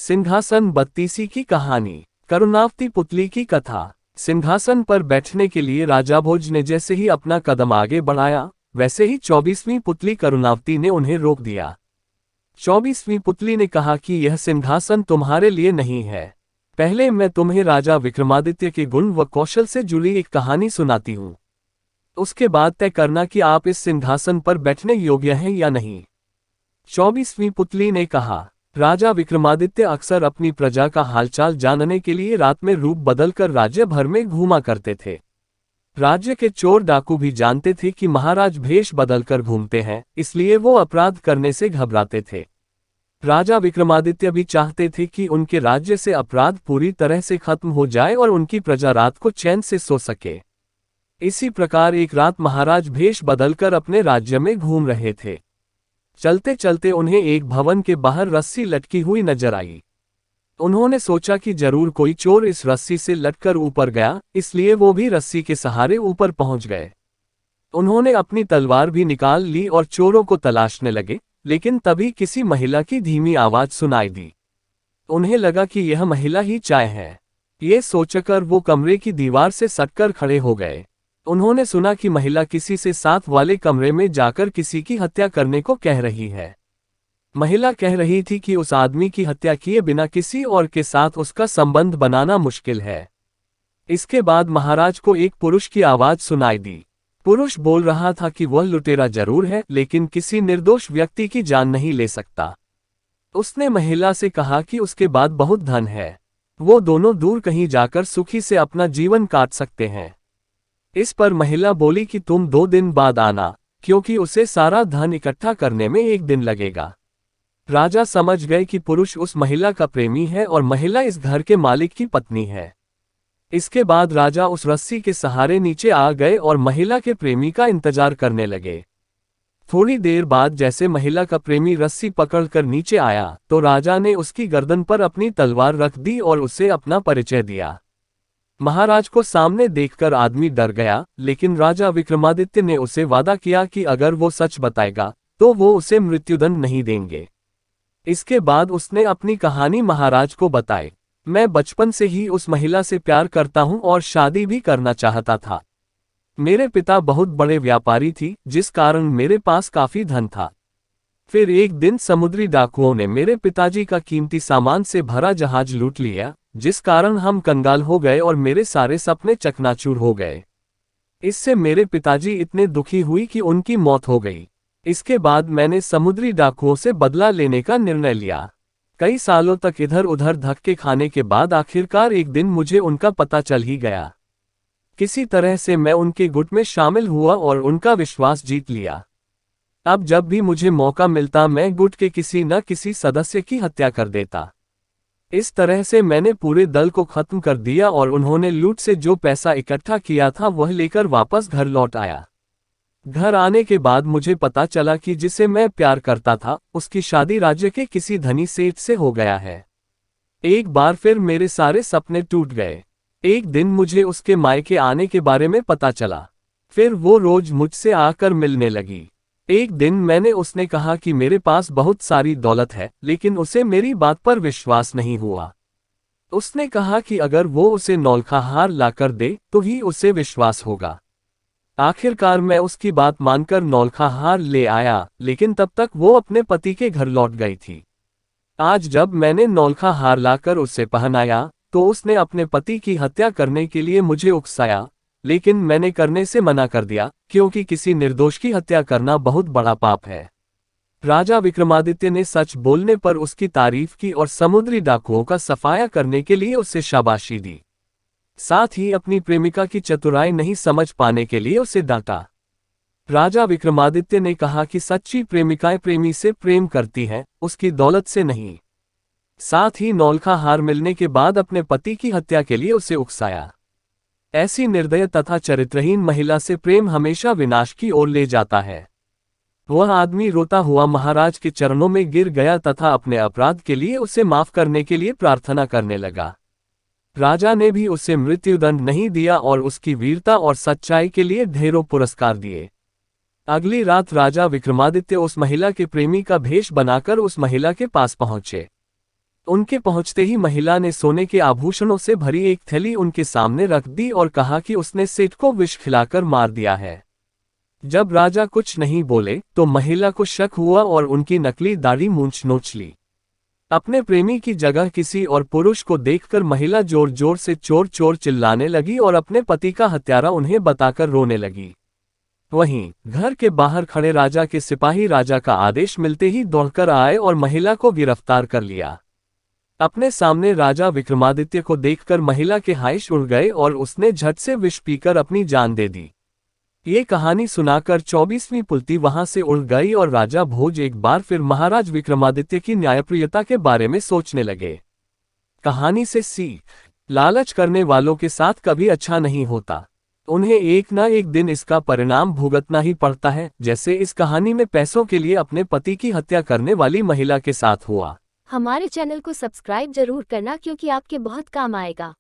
सिंहासन बत्तीसी की कहानी। करुणावती पुतली की कथा। सिंहासन पर बैठने के लिए राजा भोज ने जैसे ही अपना कदम आगे बढ़ाया, वैसे ही 24वीं पुतली करुणावती ने उन्हें रोक दिया। 24वीं पुतली ने कहा कि यह सिंहासन तुम्हारे लिए नहीं है। पहले मैं तुम्हें राजा विक्रमादित्य के गुण व कौशल से जुड़ी एक कहानी सुनाती हूँ। उसके बाद तय करना कि आप इस सिंहासन पर बैठने योग्य हैं या नहीं। 24वीं पुतली ने कहा, राजा विक्रमादित्य अक्सर अपनी प्रजा का हालचाल जानने के लिए रात में रूप बदलकर राज्य भर में घूमा करते थे। राज्य के चोर डाकू भी जानते थे कि महाराज भेष बदलकर घूमते हैं, इसलिए वो अपराध करने से घबराते थे। राजा विक्रमादित्य भी चाहते थे कि उनके राज्य से अपराध पूरी तरह से खत्म हो जाए और उनकी प्रजा रात को चैन से सो सके। इसी प्रकार एक रात महाराज भेष बदलकर अपने राज्य में घूम रहे थे। चलते चलते उन्हें एक भवन के बाहर रस्सी लटकी हुई नजर आई। उन्होंने सोचा कि जरूर कोई चोर इस रस्सी से लटकर ऊपर गया, इसलिए वो भी रस्सी के सहारे ऊपर पहुंच गए। उन्होंने अपनी तलवार भी निकाल ली और चोरों को तलाशने लगे, लेकिन तभी किसी महिला की धीमी आवाज सुनाई दी। उन्हें लगा कि यह महिला ही चाय है। ये सोचकर वो कमरे की दीवार से सटकर खड़े हो गए। उन्होंने सुना कि महिला किसी से साथ वाले कमरे में जाकर किसी की हत्या करने को कह रही है। महिला कह रही थी कि उस आदमी की हत्या किए बिना किसी और के साथ उसका संबंध बनाना मुश्किल है। इसके बाद महाराज को एक पुरुष की आवाज सुनाई दी। पुरुष बोल रहा था कि वह लुटेरा जरूर है, लेकिन किसी निर्दोष व्यक्ति की जान नहीं ले सकता। उसने महिला से कहा कि उसके बाद बहुत धन है, वो दोनों दूर कहीं जाकर सुखी से अपना जीवन काट सकते हैं। इस पर महिला बोली कि तुम 2 दिन बाद आना, क्योंकि उसे सारा धन इकट्ठा करने में 1 दिन लगेगा। राजा समझ गए कि पुरुष उस महिला का प्रेमी है और महिला इस घर के मालिक की पत्नी है। इसके बाद राजा उस रस्सी के सहारे नीचे आ गए और महिला के प्रेमी का इंतजार करने लगे। थोड़ी देर बाद जैसे महिला का प्रेमी रस्सी पकड़कर नीचे आया, तो राजा ने उसकी गर्दन पर अपनी तलवार रख दी और उसे अपना परिचय दिया। महाराज को सामने देखकर आदमी डर गया, लेकिन राजा विक्रमादित्य ने उसे वादा किया कि अगर वो सच बताएगा तो वो उसे मृत्युदंड नहीं देंगे। इसके बाद उसने अपनी कहानी महाराज को बताई। मैं बचपन से ही उस महिला से प्यार करता हूं और शादी भी करना चाहता था। मेरे पिता बहुत बड़े व्यापारी थी, जिस कारण मेरे पास काफी धन था। फिर एक दिन समुद्री डाकुओं ने मेरे पिताजी का कीमती सामान से भरा जहाज लूट लिया, जिस कारण हम कंगाल हो गए और मेरे सारे सपने चकनाचूर हो गए। इससे मेरे पिताजी इतने दुखी हुई कि उनकी मौत हो गई। इसके बाद मैंने समुद्री डाकुओं से बदला लेने का निर्णय लिया। कई सालों तक इधर उधर धक्के खाने के बाद आखिरकार एक दिन मुझे उनका पता चल ही गया। किसी तरह से मैं उनके गुट में शामिल हुआ और उनका विश्वास जीत लिया। अब जब भी मुझे मौका मिलता मैं गुट के किसी न किसी सदस्य की हत्या कर देता। इस तरह से मैंने पूरे दल को खत्म कर दिया और उन्होंने लूट से जो पैसा इकट्ठा किया था वह लेकर वापस घर लौट आया। घर आने के बाद मुझे पता चला कि जिसे मैं प्यार करता था उसकी शादी राज्य के किसी धनी सेठ से हो गया है। एक बार फिर मेरे सारे सपने टूट गए। एक दिन मुझे उसके मायके आने के बारे में पता चला। फिर वो रोज मुझसे आकर मिलने लगी। एक दिन मैंने उसने कहा कि मेरे पास बहुत सारी दौलत है, लेकिन उसे मेरी बात पर विश्वास नहीं हुआ। उसने कहा कि अगर वो उसे नौलखा हार लाकर दे तो ही उसे विश्वास होगा। आखिरकार मैं उसकी बात मानकर नौलखा हार ले आया, लेकिन तब तक वो अपने पति के घर लौट गई थी। आज जब मैंने नौलखा हार लाकर उसे पहनाया तो उसने अपने पति की हत्या करने के लिए मुझे उकसाया, लेकिन मैंने करने से मना कर दिया, क्योंकि किसी निर्दोष की हत्या करना बहुत बड़ा पाप है। राजा विक्रमादित्य ने सच बोलने पर उसकी तारीफ की और समुद्री डाकुओं का सफाया करने के लिए उसे शाबाशी दी। साथ ही अपनी प्रेमिका की चतुराई नहीं समझ पाने के लिए उसे डांटा। राजा विक्रमादित्य ने कहा कि सच्ची प्रेमिकाएं प्रेमी से प्रेम करती हैं, उसकी दौलत से नहीं। साथ ही नौलखा हार मिलने के बाद अपने पति की हत्या के लिए उसे उकसाया। ऐसी निर्दय तथा चरित्रहीन महिला से प्रेम हमेशा विनाश की ओर ले जाता है। वह आदमी रोता हुआ महाराज के चरणों में गिर गया तथा अपने अपराध के लिए उसे माफ करने के लिए प्रार्थना करने लगा। राजा ने भी उसे मृत्युदंड नहीं दिया और उसकी वीरता और सच्चाई के लिए ढेरों पुरस्कार दिए। अगली रात राजा विक्रमादित्य उस महिला के प्रेमी का भेष बनाकर उस महिला के पास पहुंचे। उनके पहुंचते ही महिला ने सोने के आभूषणों से भरी एक थैली उनके सामने रख दी और कहा कि उसने सेठ को विष खिलाकर मार दिया है। जब राजा कुछ नहीं बोले तो महिला को शक हुआ और उनकी नकली दाढ़ी मूंछ नोच ली। अपने प्रेमी की जगह किसी और पुरुष को देखकर महिला जोर जोर से चोर चोर चिल्लाने लगी और अपने पति का हत्यारा उन्हें बताकर रोने लगी। वहीं घर के बाहर खड़े राजा के सिपाही राजा का आदेश मिलते ही दौड़कर आए और महिला को गिरफ्तार कर लिया। अपने सामने राजा विक्रमादित्य को देखकर महिला के हाश उड़ गए और उसने झट से विष पीकर अपनी जान दे दी। ये कहानी सुनाकर 24वीं पुलती वहां से उड़ गई और राजा भोज एक बार फिर महाराज विक्रमादित्य की न्यायप्रियता के बारे में सोचने लगे। कहानी से सीख, लालच करने वालों के साथ कभी अच्छा नहीं होता। उन्हें एक ना एक दिन इसका परिणाम भुगतना ही पड़ता है, जैसे इस कहानी में पैसों के लिए अपने पति की हत्या करने वाली महिला के साथ हुआ। हमारे चैनल को सब्सक्राइब जरूर करना क्योंकि आपके बहुत काम आएगा।